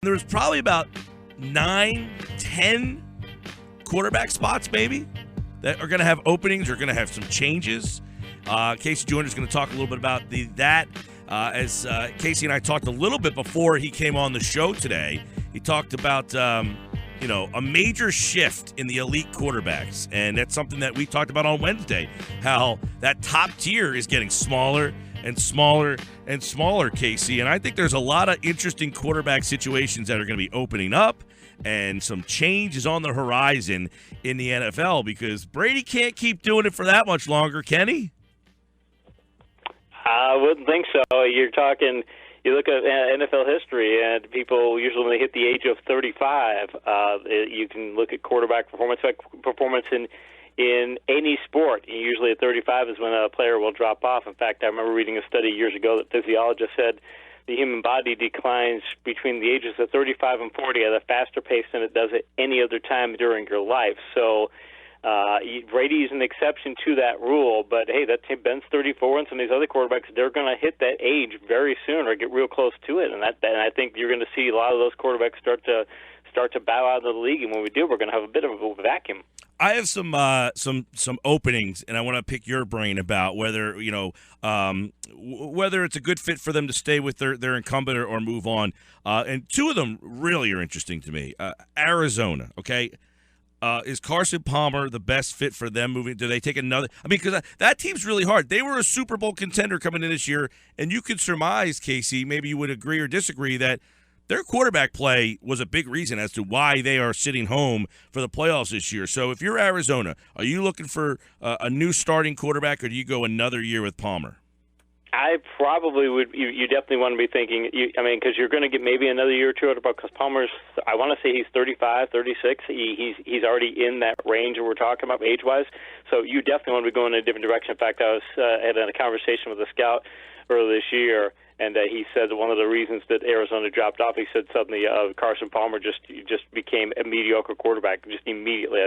There was probably about 9, 10 quarterback spots maybe that are going to have openings or going to have some changes. Casey Joyner is going to talk a little bit about that. As Casey and I talked a little bit before he came on the show today, he talked about a major shift in the elite quarterbacks, and that's something that we talked about on Wednesday, how that top tier is getting smaller and smaller and smaller, Casey. And I think there's a lot of interesting quarterback situations that are going to be opening up, and some change is on the horizon in the NFL because Brady can't keep doing it for that much longer, can he? I wouldn't think so. You look at NFL history, and people usually when they hit the age of 35, you can look at quarterback performance in any sport. Usually at 35 is when a player will drop off. In fact, I remember reading a study years ago that physiologists said the human body declines between the ages of 35 and 40 at a faster pace than it does at any other time during your life. So Brady is an exception to that rule, but hey, Ben's 34, and some of these other quarterbacks, they're going to hit that age very soon or get real close to it, and I think you're going to see a lot of those quarterbacks start to bow out of the league, and when we do, we're going to have a bit of a vacuum. I have some openings, and I want to pick your brain about whether whether it's a good fit for them to stay with their incumbent or move on. And two of them really are interesting to me. Arizona, okay. Is Carson Palmer the best fit for them moving? Do they take another? I mean, because that team's really hard. They were a Super Bowl contender coming in this year, and you could surmise, Casey, maybe you would agree or disagree, that their quarterback play was a big reason as to why they are sitting home for the playoffs this year. So if you're Arizona, are you looking for a new starting quarterback, or do you go another year with Palmer? I probably would. You definitely want to be thinking. Because you're going to get maybe another year or two out of because Palmer's. I want to say he's 35, 36. He's already in that range that we're talking about age-wise. So you definitely want to be going in a different direction. In fact, I was had a conversation with a scout earlier this year, and he said that one of the reasons that Arizona dropped off, he said suddenly Carson Palmer just became a mediocre quarterback just immediately.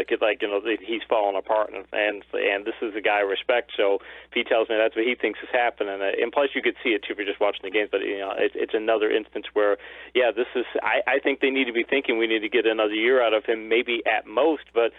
He's fallen apart, and this is a guy I respect. So if he tells me that's what he thinks is happening, and plus you could see it too if you're just watching the games. But it's another instance where this is. I think they need to be thinking we need to get another year out of him, maybe at most, but.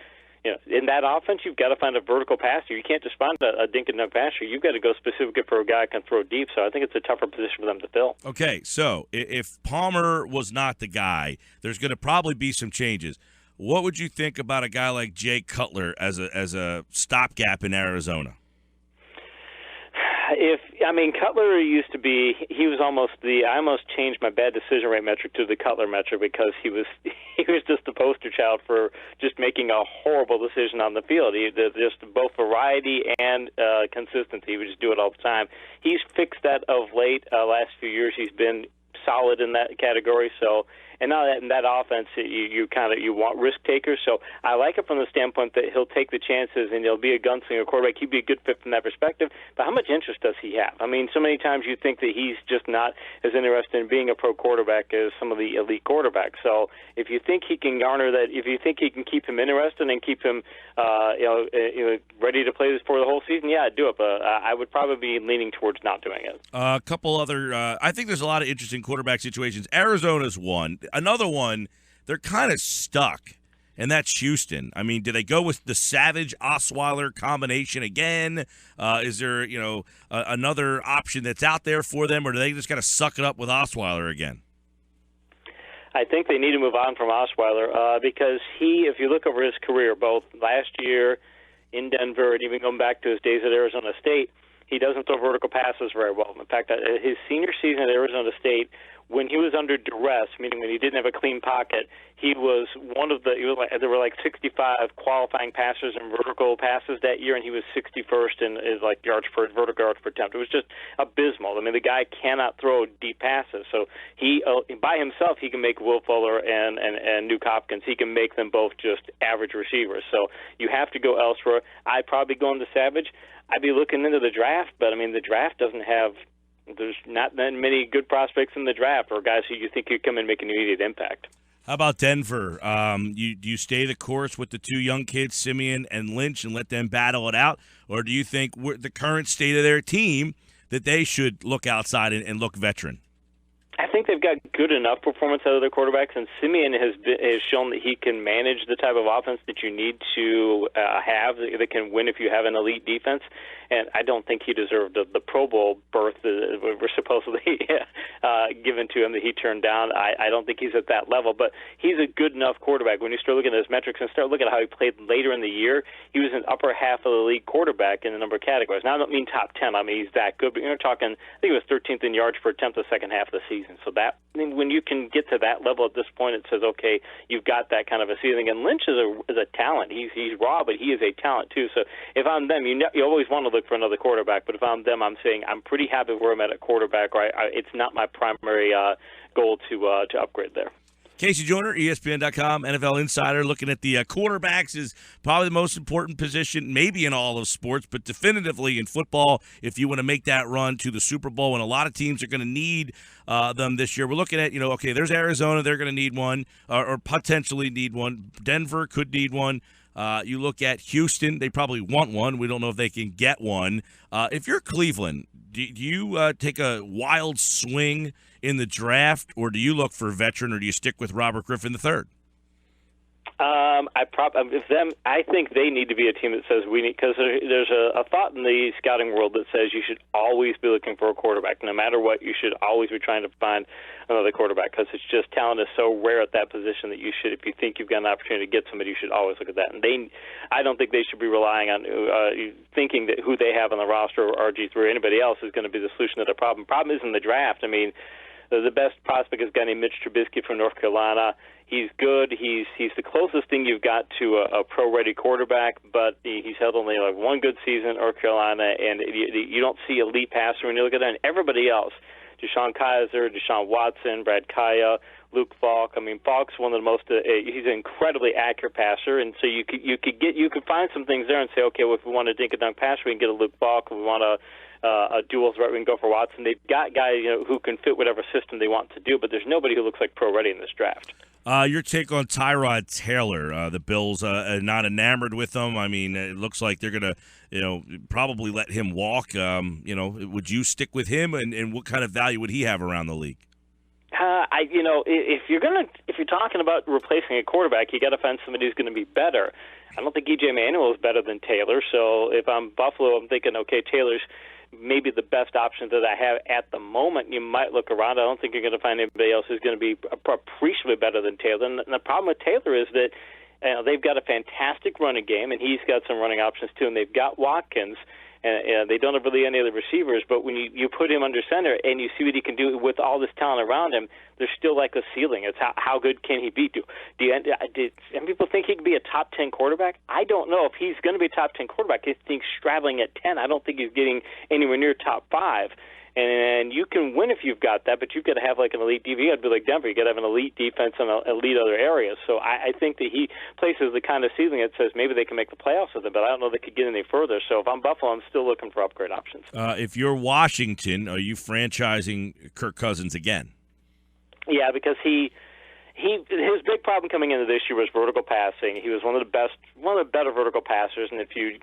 In that offense, you've got to find a vertical passer. You can't just find a dink and dunk passer. You've got to go specifically for a guy who can throw deep. So I think it's a tougher position for them to fill. Okay, so if Palmer was not the guy, there's going to probably be some changes. What would you think about a guy like Jay Cutler as a stopgap in Arizona? Cutler used to be. He was I almost changed my bad decision rate metric to the Cutler metric because he was just the poster child for just making a horrible decision on the field. Just both variety and consistency. He would just do it all the time. He's fixed that of late. Last few years, he's been solid in that category. So. And now that in that offense, you want risk takers. So I like it from the standpoint that he'll take the chances and he'll be a gunslinger quarterback. He'd be a good fit from that perspective. But how much interest does he have? I mean, so many times you think that he's just not as interested in being a pro quarterback as some of the elite quarterbacks. So if you think he can garner that, if you think he can keep him interested and keep him, ready to play this for the whole season, yeah, I'd do it. But I would probably be leaning towards not doing it. A couple other, I think there's a lot of interesting quarterback situations. Arizona's one. Another one, they're kind of stuck, and that's Houston. I mean, do they go with the Savage-Osweiler combination again? Is there, another option that's out there for them, or do they just got to suck it up with Osweiler again? I think they need to move on from Osweiler because if you look over his career, both last year in Denver and even going back to his days at Arizona State, he doesn't throw vertical passes very well. In fact, his senior season at Arizona State, when he was under duress, meaning when he didn't have a clean pocket, there were like 65 qualifying passers and vertical passes that year, and he was 61st in vertical yards per attempt. It was just abysmal. I mean, the guy cannot throw deep passes. So he, by himself, he can make Will Fuller and Nuke Hopkins. He can make them both just average receivers. So you have to go elsewhere. I'd probably go into Savage. I'd be looking into the draft, but the draft doesn't have. There's not that many good prospects in the draft or guys who you think could come and make an immediate impact. How about Denver? Do you stay the course with the two young kids, Simeon and Lynch, and let them battle it out? Or do you think the current state of their team that they should look outside and look veteran? I think they've got good enough performance out of their quarterbacks, and Simeon has shown that he can manage the type of offense that you need to have that can win if you have an elite defense. And I don't think he deserved the Pro Bowl berth that were supposedly given to him that he turned down. I don't think he's at that level, but he's a good enough quarterback. When you start looking at his metrics and start looking at how he played later in the year, he was an upper half of the league quarterback in a number of categories. Now, I don't mean top 10. I mean, he's that good, but you're talking, I think he was 13th in yards per attempt the second half of the season. So that, I mean, when you can get to that level at this point, it says, okay, you've got that kind of a ceiling. And Lynch is a talent. He's raw, but he is a talent too. So if I'm them, you always want to look for another quarterback. But if I'm them, I'm saying I'm pretty happy where I'm at quarterback. It's not my primary goal to upgrade there. Casey Joyner, ESPN.com, NFL Insider, looking at the quarterbacks is probably the most important position, maybe in all of sports, but definitively in football if you want to make that run to the Super Bowl, and a lot of teams are going to need them this year. We're looking at, okay, there's Arizona, they're going to need one, or potentially need one. Denver could need one. You look at Houston, they probably want one. We don't know if they can get one. If you're Cleveland, do you take a wild swing in the draft, or do you look for a veteran, or do you stick with Robert Griffin III? I think they need to be a team that says we need, because there's a thought in the scouting world that says you should always be looking for a quarterback. No matter what, you should always be trying to find another quarterback, because it's just talent is so rare at that position that you should, if you think you've got an opportunity to get somebody, you should always look at that. And I don't think they should be relying on thinking that who they have on the roster or RG3 or anybody else is going to be the solution to their problem. Problem isn't the draft. I mean, the best prospect is a guy named Mitch Trubisky from North Carolina. He's good. He's the closest thing you've got to a pro-ready quarterback, but he's had only like one good season at North Carolina, and you don't see elite passer when you look at that. And everybody else, Deshaun Kaiser, Deshaun Watson, Brad Kaya, Luke Falk. I mean, Falk's one of the most. He's an incredibly accurate passer, and so you could find some things there and say, okay, well, if we want a dink-a-dunk passer, we can get a Luke Falk. If we want a dual threat, we can go for Watson. They've got guys who can fit whatever system they want to do, but there's nobody who looks like pro-ready in this draft. Your take on Tyrod Taylor? The Bills are not enamored with him. I mean, it looks like they're going to, probably let him walk. Would you stick with him, and what kind of value would he have around the league? If you're talking about replacing a quarterback, you got to find somebody who's going to be better. I don't think E.J. Manuel is better than Taylor. So if I'm Buffalo, I'm thinking, okay, Taylor's maybe the best option that I have at the moment. You might look around. I don't think you're going to find anybody else who's going to be appreciably better than Taylor. And the problem with Taylor is that they've got a fantastic running game, and he's got some running options too. And they've got Watkins, and they don't have really any other receivers. But when you put him under center and you see what he can do with all this talent around him, there's still like a ceiling. It's how good can he be? Do people think he could be a top 10 quarterback? I don't know if he's going to be a top 10 quarterback. I think straddling at 10. I don't think he's getting anywhere near top 5. And you can win if you've got that, but you've got to have like an elite DV. I'd be like Denver. You've got to have an elite defense and elite other areas. So I think that he places the kind of ceiling that says maybe they can make the playoffs with it, but I don't know they could get any further. So if I'm Buffalo, I'm still looking for upgrade options. If you're Washington, are you franchising Kirk Cousins again? Yeah, because his big problem coming into this year was vertical passing. He was one of the better vertical passers, and if you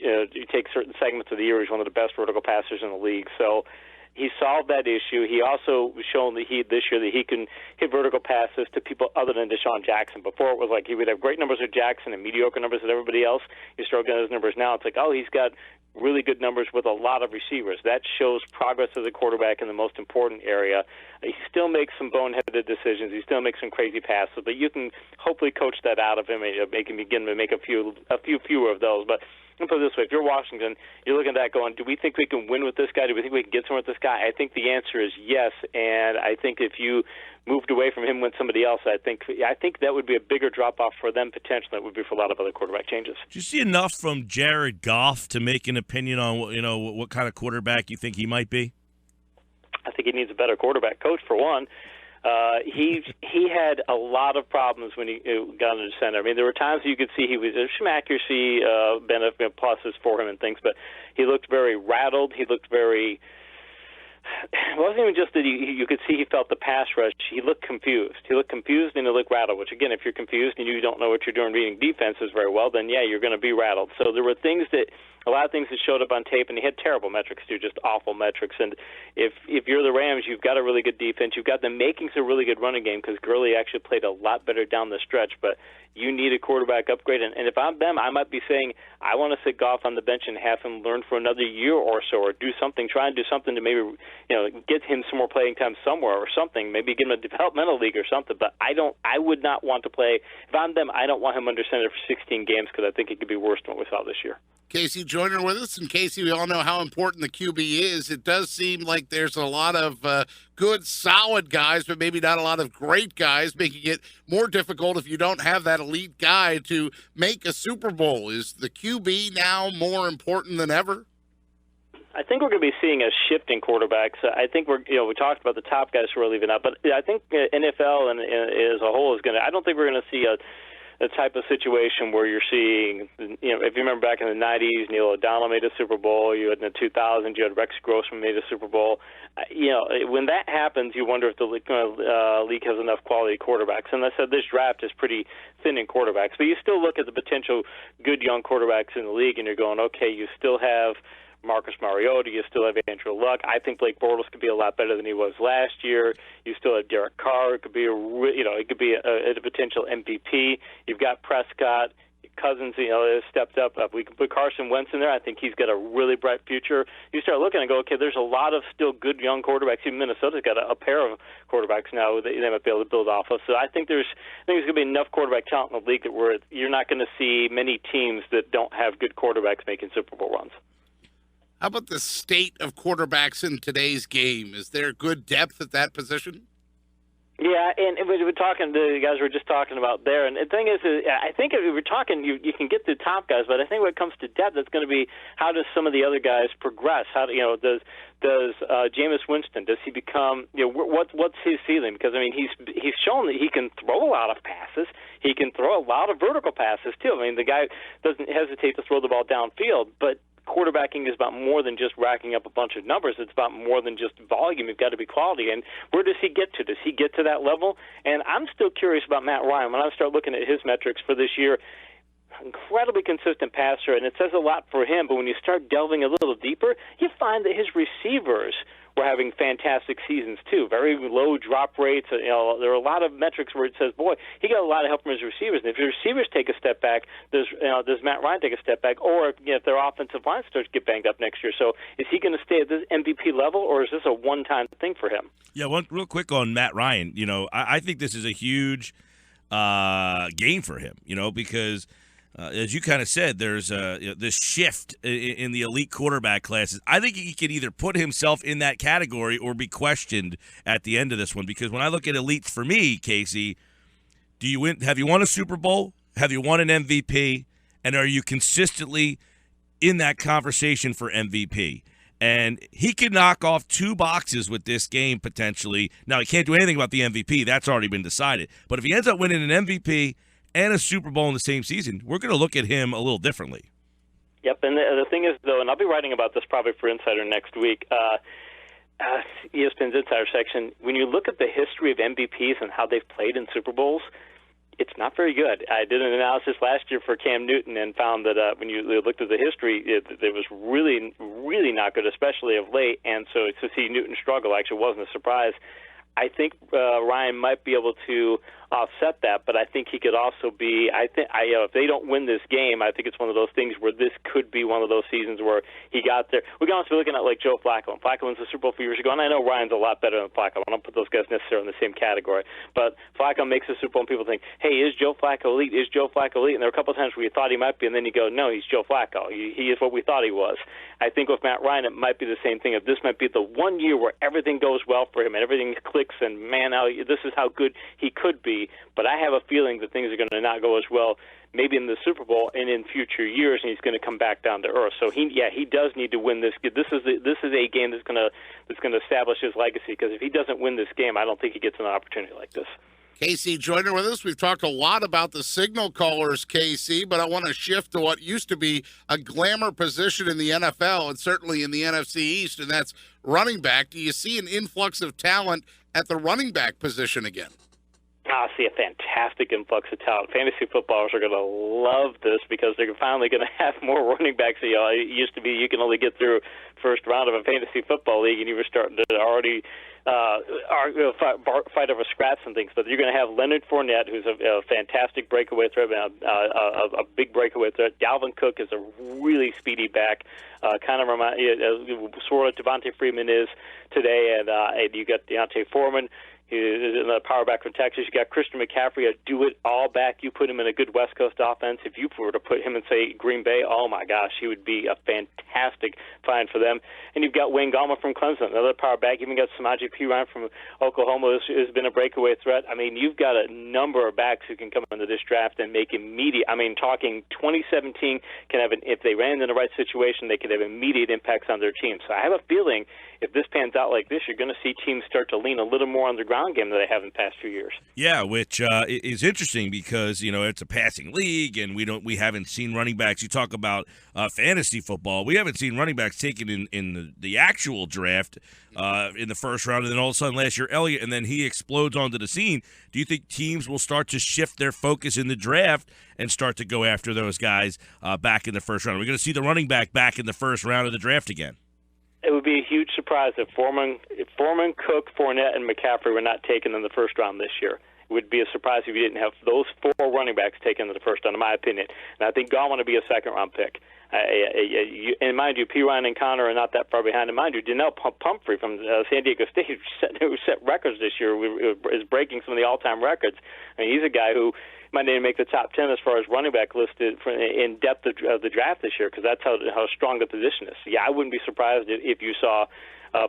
take certain segments of the year, he's one of the best vertical passers in the league. So he solved that issue. He also shown this year that he can hit vertical passes to people other than Deshaun Jackson. Before it was like he would have great numbers with Jackson and mediocre numbers with everybody else. You start getting those numbers now. It's like, oh, he's got really good numbers with a lot of receivers. That shows progress as a quarterback in the most important area. He still makes some boneheaded decisions. He still makes some crazy passes, but you can hopefully coach that out of him and make him begin to make a few fewer of those. But let me put it this way. If you're Washington, you're looking at that going, do we think we can win with this guy? Do we think we can get somewhere with this guy? I think the answer is yes, and I think if you moved away from him with somebody else, I think that would be a bigger drop-off for them potentially than it would be for a lot of other quarterback changes. Do you see enough from Jared Goff to make an opinion on what kind of quarterback you think he might be? I think he needs a better quarterback coach, for one. He had a lot of problems when he got into center. I mean, there were times you could see there's some accuracy benefit pluses for him and things, but he looked very rattled. He looked very It wasn't even just that you could see he felt the pass rush. He looked confused. He looked confused and he looked rattled, which, again, if you're confused and you don't know what you're doing reading defenses very well, then, yeah, you're going to be rattled. So there were a lot of things that showed up on tape, and he had terrible metrics, too, just awful metrics. And if you're the Rams, you've got a really good defense. You've got the makings of a really good running game because Gurley actually played a lot better down the stretch. But you need a quarterback upgrade. And if I'm them, I might be saying, I want to sit Goff on the bench and have him learn for another year or so, or do something, try and do something to maybe, get him some more playing time somewhere or something, maybe give him a developmental league or something. But I would not want to play. If I'm them, I don't want him under center for 16 games because I think it could be worse than what we saw this year. Casey Joyner with us, and Casey, we all know how important the QB is. It does seem like there's a lot of good, solid guys, but maybe not a lot of great guys, making it more difficult if you don't have that elite guy to make a Super Bowl. Is the QB now more important than ever? I think we're going to be seeing a shift in quarterbacks. I think we talked about the top guys who are leaving out, but I think NFL and as a whole is going to. I don't think we're going to see a type of situation where you're seeing, if you remember back in the 90s, Neil O'Donnell made a Super Bowl. You had in the 2000s, you had Rex Grossman made a Super Bowl. When that happens, you wonder if the league has enough quality quarterbacks. And I said this draft is pretty thin in quarterbacks, but you still look at the potential good young quarterbacks in the league, and you're going, okay, you still have Marcus Mariota, you still have Andrew Luck. I think Blake Bortles could be a lot better than he was last year. You still have Derek Carr. It could be a potential MVP. You've got Prescott. Cousins, has stepped up. If we can put Carson Wentz in there, I think he's got a really bright future. You start looking and go, okay, there's a lot of still good young quarterbacks. Even Minnesota's got a pair of quarterbacks now that they might be able to build off of. So I think there's going to be enough quarterback talent in the league that you're not going to see many teams that don't have good quarterbacks making Super Bowl runs. How about the state of quarterbacks in today's game? Is there good depth at that position? Yeah, and we're talking. The guys were just talking about there, and the thing is, I think if we're talking, you can get the top guys, but I think when it comes to depth, it's going to be how does some of the other guys progress? How does Jameis Winston, does he become? What's his ceiling? Because he's shown that he can throw a lot of passes. He can throw a lot of vertical passes too. The guy doesn't hesitate to throw the ball downfield, but quarterbacking is about more than just racking up a bunch of numbers. It's about more than just volume. You've got to be quality. And where does he get to? Does he get to that level? And I'm still curious about Matt Ryan. When I start looking at his metrics for this year, incredibly consistent passer, and it says a lot for him. But when you start delving a little deeper, you find that his receivers were having fantastic seasons too. Very low drop rates. There are a lot of metrics where it says, boy, he got a lot of help from his receivers. And if your receivers take a step back, does Matt Ryan take a step back? Or if their offensive line starts to get banged up next year, so is he going to stay at this MVP level, or is this a one-time thing for him? Yeah, one real quick on Matt Ryan. I think this is a huge game for him. Because. As you kind of said, there's this shift in the elite quarterback classes. I think he could either put himself in that category or be questioned at the end of this one. Because when I look at elites for me, Casey, have you won a Super Bowl? Have you won an MVP? And are you consistently in that conversation for MVP? And he could knock off 2 boxes with this game potentially. Now, he can't do anything about the MVP. That's already been decided. But if he ends up winning an MVP and a Super Bowl in the same season, we're going to look at him a little differently. Yep, and the thing is, though, and I'll be writing about this probably for Insider next week, ESPN's Insider section, when you look at the history of MVPs and how they've played in Super Bowls, it's not very good. I did an analysis last year for Cam Newton and found that when you looked at the history, it was really, really not good, especially of late. And so to see Newton struggle actually wasn't a surprise. I think Ryan might be able to offset that, but I think he could also be. If they don't win this game, I think it's one of those things where this could be one of those seasons where he got there. We can also be looking at like Joe Flacco. And Flacco wins the Super Bowl a few years ago, and I know Ryan's a lot better than Flacco. I don't put those guys necessarily in the same category, but Flacco makes the Super Bowl, and people think, "Hey, is Joe Flacco elite? Is Joe Flacco elite?" And there are a couple of times where you thought he might be, and then you go, "No, he's Joe Flacco. He is what we thought he was." I think with Matt Ryan, it might be the same thing. If this might be the one year where everything goes well for him and everything clicks, and man, this is how good he could be. But I have a feeling that things are going to not go as well, maybe in the Super Bowl and in future years, and he's going to come back down to earth. So he does need to win this. This is a game that's going to establish his legacy. Because if he doesn't win this game, I don't think he gets an opportunity like this. KC Joyner with us. We've talked a lot about the signal callers, KC, but I want to shift to what used to be a glamour position in the NFL and certainly in the NFC East, and that's running back. Do you see an influx of talent at the running back position again? I see a fantastic influx of talent. Fantasy footballers are going to love this because they're finally going to have more running backs. You know, it used to be you can only get through first round of a fantasy football league, and you were starting to already fight over scraps and things. But you're going to have Leonard Fournette, who's a fantastic breakaway threat, a big breakaway threat. Dalvin Cook is a really speedy back, kind of remind sort of Devontae Freeman is today, and you got Deontay Foreman, who is another power back from Texas. You got Christian McCaffrey, a do-it-all back. You put him in a good West Coast offense. If you were to put him in, say, Green Bay, oh, my gosh, he would be a fantastic find for them. And you've got Wayne Gallman from Clemson, another power back. You've even got Samaje Perine from Oklahoma, who's been a breakaway threat. I mean, you've got a number of backs who can come into this draft and make immediate, I mean, talking 2017 can have if they ran in the right situation, they could have immediate impacts on their team. So I have a feeling if this pans out like this, you're going to see teams start to lean a little more on the ground game than they have in the past few years. Yeah, which is interesting because, you know, it's a passing league and we haven't seen running backs. You talk about fantasy football. We haven't seen running backs taken in the actual draft in the first round, and then all of a sudden last year Elliott, and then he explodes onto the scene. Do you think teams will start to shift their focus in the draft and start to go after those guys back in the first round? We're going to see the running back back in the first round of the draft again. It would be a huge surprise if Foreman, Cook, Fournette, and McCaffrey were not taken in the first round this year. It would be a surprise if you didn't have those four running backs taken in the first round, in my opinion. And I think Gallman would be a second-round pick. And mind you, Perine and Connor are not that far behind. And mind you, Donnell Pumphrey from San Diego State, who set records this year, is breaking some of the all-time records. I mean, he's a guy who might need to make the top 10 as far as running back listed in depth of the draft this year, because that's how strong the position is. Yeah, I wouldn't be surprised if you saw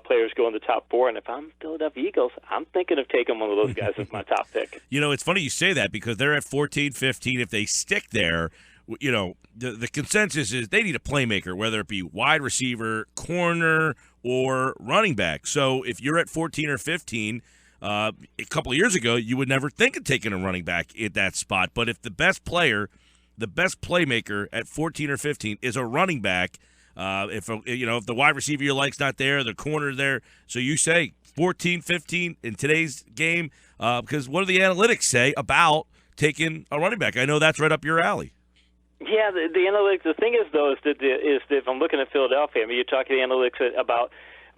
players go in the top 4, and if I'm Philadelphia Eagles, I'm thinking of taking one of those guys as my top pick. You know, it's funny you say that because they're at 14, 15. If they stick there, you know, the consensus is they need a playmaker, whether it be wide receiver, corner, or running back. So if you're at 14 or 15, a couple of years ago, you would never think of taking a running back at that spot. But if the best player, the best playmaker at 14 or 15 is a running back, if the wide receiver you like's not there, the corner there, so you say 14, 15 in today's game, because what do the analytics say about taking a running back? I know that's right up your alley. Yeah, the analytics. The thing is, though, is that if I'm looking at Philadelphia, I mean, you're talking the analytics about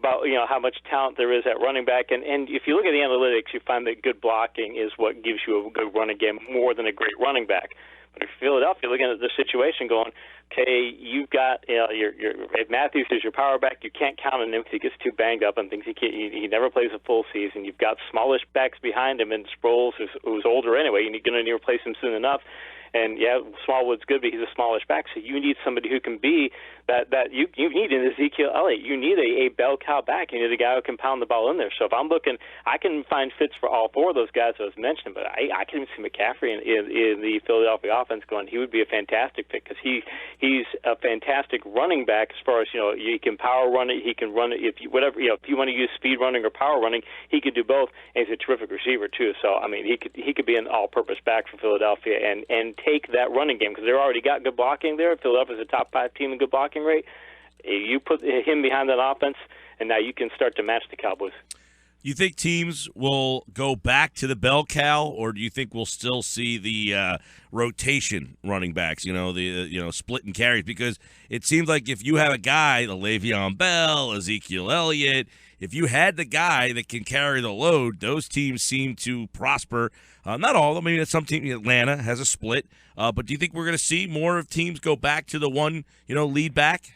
how much talent there is at running back, and if you look at the analytics, you find that good blocking is what gives you a good running game more than a great running back. But if Philadelphia, looking at the situation, going, okay, you've got if Matthews is your power back, you can't count on him because he gets too banged up and things. He never plays a full season. You've got smallish backs behind him, and Sproles, who's older anyway, and you're going to need to replace him soon enough. And yeah, Smallwood's good, but he's a smallish back, so you need somebody who can be that you need an Ezekiel Elliott. You need a bell cow back. You need a guy who can pound the ball in there. So if I'm looking, I can find fits for all four of those guys I was mentioning, but I can even see McCaffrey in the Philadelphia offense going. He would be a fantastic pick because he's a fantastic running back as far as, he can power run it, he can run it if you want to use speed running or power running, he could do both, and he's a terrific receiver too. So I mean, he could be an all-purpose back for Philadelphia and take that running game because they've already got good blocking there. Philadelphia's a top 5 team in good blocking rate. You put him behind that offense, and now you can start to match the Cowboys. You think teams will go back to the bell cow, or do you think we'll still see the rotation running backs? Splitting carries, because it seems like if you have a guy, the Le'Veon Bell, Ezekiel Elliott, if you had the guy that can carry the load, those teams seem to prosper. Not all of them. I mean, some team, Atlanta has a split. But do you think we're going to see more of teams go back to the one, lead back?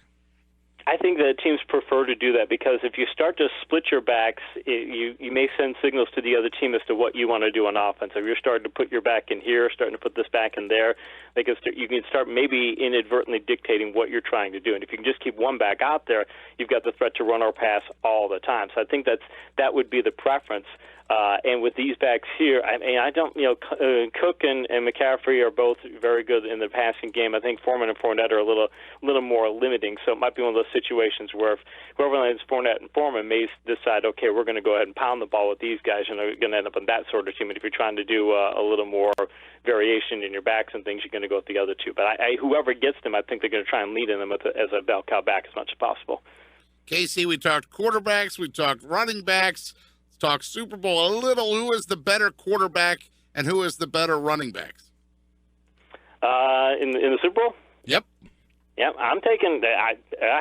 I think that teams prefer to do that because if you start to split your backs, you may send signals to the other team as to what you want to do on offense. If you're starting to put your back in here, starting to put this back in there, you can start maybe inadvertently dictating what you're trying to do. And if you can just keep one back out there, you've got the threat to run or pass all the time. So I think that would be the preference And with these backs here, I mean, I don't, Cook and McCaffrey are both very good in the passing game. I think Foreman and Fournette are a little more limiting. So it might be one of those situations where if whoever lands Fournette and Foreman may decide, okay, we're going to go ahead and pound the ball with these guys, and they're going to end up in that sort of team. And if you're trying to do a little more variation in your backs and things, you're going to go with the other two. But whoever gets them, I think they're going to try and lead in them as a bell cow back as much as possible. Casey, we talked quarterbacks, we talked running backs. Talk Super Bowl a little. Who is the better quarterback and who is the better running backs? In the Super Bowl? Yep. Yep. I'm taking. I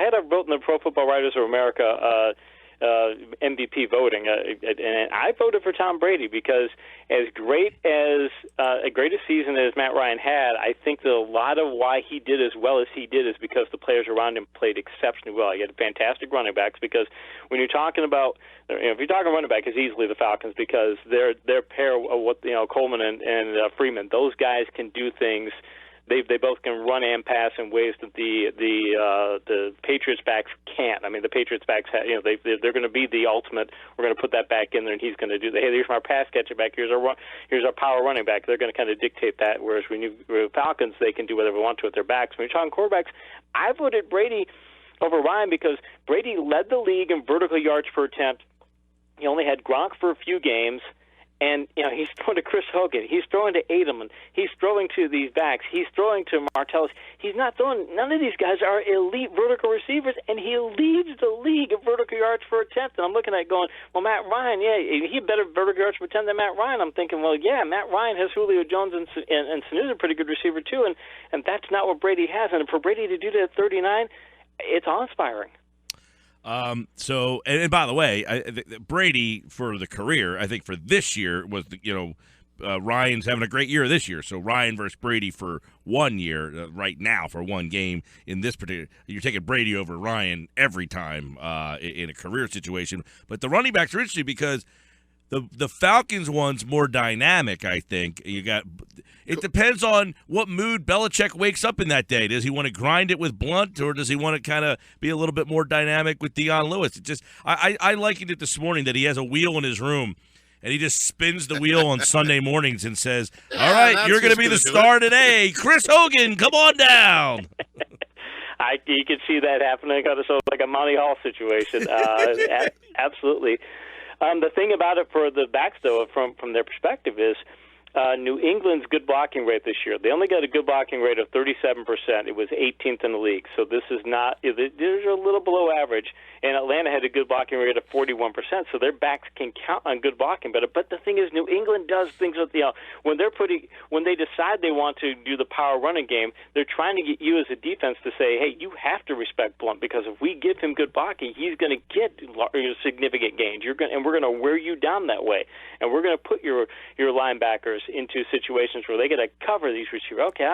had a vote in the Pro Football Writers of America MVP voting, and I voted for Tom Brady because as great as a greatest season as Matt Ryan had, I think that a lot of why he did as well as he did is because the players around him played exceptionally well. He had fantastic running backs because when you're talking about, if you're talking running back, it's easily the Falcons because their pair of what Coleman and Freeman, those guys can do things. They both can run and pass in ways that the Patriots backs can't. I mean, the Patriots backs, they're going to be the ultimate. We're going to put that back in there, and he's going to do that. Hey, here's our pass catcher back. Here's our power running back. They're going to kind of dictate that. Whereas when you Falcons, they can do whatever they want to with their backs. When you're talking quarterbacks, I voted Brady over Ryan because Brady led the league in vertical yards per attempt. He only had Gronk for a few games. And, he's throwing to Chris Hogan. He's throwing to Edelman. He's throwing to these backs. He's throwing to Martellus. He's not throwing. None of these guys are elite vertical receivers, and he leads the league in vertical yards per attempt. And I'm looking at it going, well, Matt Ryan, he had better vertical yards per attempt than Matt Ryan. I'm thinking, well, yeah, Matt Ryan has Julio Jones and Sanu's a pretty good receiver, too. And that's not what Brady has. And for Brady to do that at 39, it's awe-inspiring. So, and by the way, Brady for the career, I think for this year was, Ryan's having a great year this year. So Ryan versus Brady for 1 year right now for one game in this particular, you're taking Brady over Ryan every time in a career situation. But the running backs are interesting because the Falcons one's more dynamic, I think. It depends on what mood Belichick wakes up in that day. Does he want to grind it with Blunt, or does he want to kind of be a little bit more dynamic with Deion Lewis? It just I likened it this morning that he has a wheel in his room, and he just spins the wheel on Sunday mornings and says, all right, you're going to be the star today. Chris Hogan, come on down. You could see that happening, kind of like a Monty Hall situation. Absolutely. The thing about it for the backs, though, from their perspective is New England's good blocking rate this year. They only got a good blocking rate of 37%. It was 18th in the league. So this is not – they're a little below average. And Atlanta had a good blocking rate of 41%. So their backs can count on good blocking. But the thing is, New England does things with when they decide they want to do the power running game, they're trying to get you as a defense to say, hey, you have to respect Blunt because if we give him good blocking, he's going to get significant gains. And we're going to wear you down that way. And we're going to put your linebackers into situations where they got to cover these receivers. Okay,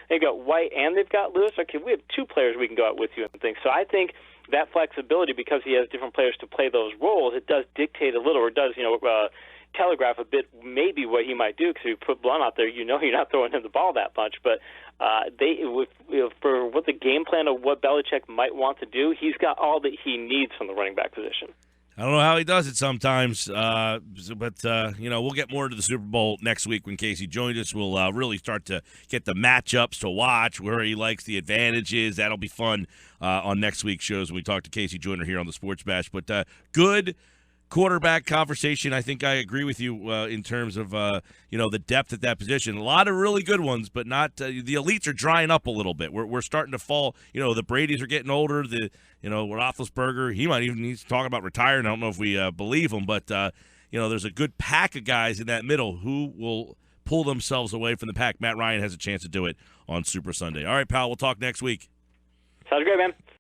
they've got White and they've got Lewis. Okay, we have two players we can go out with you and things. So I think that flexibility, because he has different players to play those roles, it does dictate a little, or does telegraph a bit maybe what he might do. Because if you put Blunt out there, you're not throwing him the ball that much. But for what the game plan of what Belichick might want to do, he's got all that he needs from the running back position. I don't know how he does it sometimes, but we'll get more into the Super Bowl next week when Casey joins us. We'll really start to get the matchups to watch, where he likes the advantages. That'll be fun on next week's shows when we talk to Casey Joyner here on the Sports Bash. But good quarterback conversation. I think I agree with you in terms of the depth at that position. A lot of really good ones, but not the elites are drying up a little bit. We're starting to fall. The Bradys are getting older. Roethlisberger, he's talking about retiring. I don't know if we believe him, but there's a good pack of guys in that middle who will pull themselves away from the pack. Matt Ryan has a chance to do it on Super Sunday. All right, pal, we'll talk next week. Sounds great, man.